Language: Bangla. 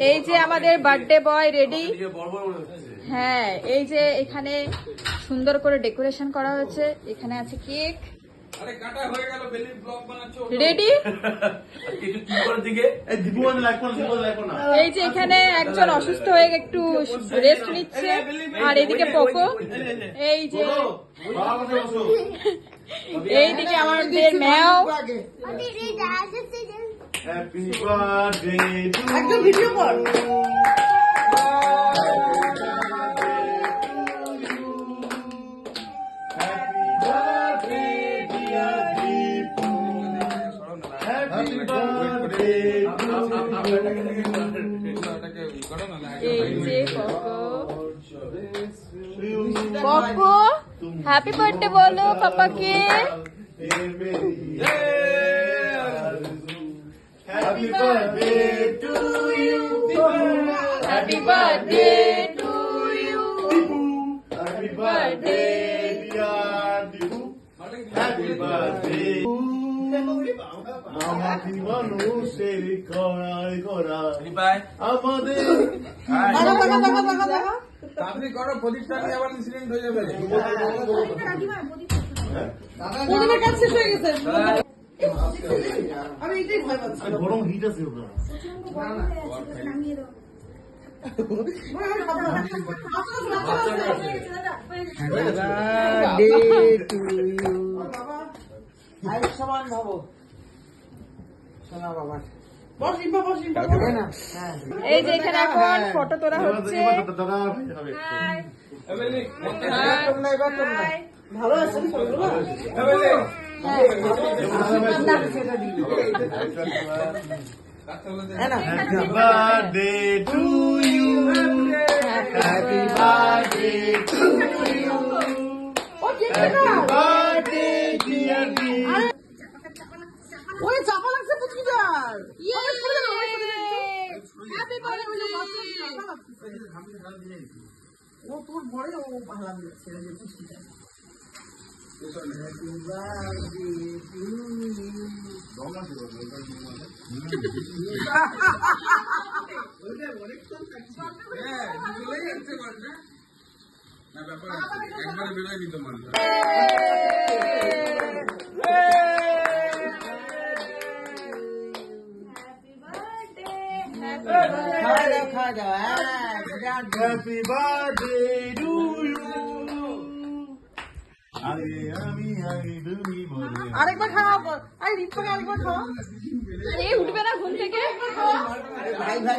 এই যে আমাদের বার্থডে বয় রেডি। হ্যাঁ, এই যে এখানে সুন্দর করে ডেকোরেশন করা হয়েছে, এখানে আছে কেক রেডি। এই যে এখানে একজন অসুস্থ হয়ে একটু রেস্ট নিচ্ছে, আর এদিকে পোকো, এই যে এইদিকে আমাদের ম্যাও। হ্যাপি বার্থডে একদম ভিডিও কর। পপো হ্যাপি বার্থডে বলো পাপাকে। Happy birthday to you. Happy birthday to you. Happy birthday dear Dibu. Happy birthday. আমাকে মানুষের করায় করা আমাদের তাড়াতাড়ি করো, প্রদীপটা নিয়ে আবার ইনসিডেন্ট হয়ে যাবে। প্রদীপের কাজ শেষ হয়ে গেছে। আমি এটাই ভয় পাচ্ছি। গরম হিট আছে ওটা। সমান ভাবো শোনা বাবা। এই যে এখানে এখন ফটো তোলা হচ্ছে। ভালো আছে Happy birthday to you. Happy birthday to you. Happy birthday dear Dibu. ওই চাপা লাগছে পুচকিটার। ও তোর বড় ও ভালো লাগছে পুচকিটা। একবারে বেরোয় দিত মানুষ। Happy birthday to you. আরেকবার খাওয়া আরে রিপকে আরেকবার খাওয়া। এই উঠবে না ঘুম থেকে। ভাই ভাই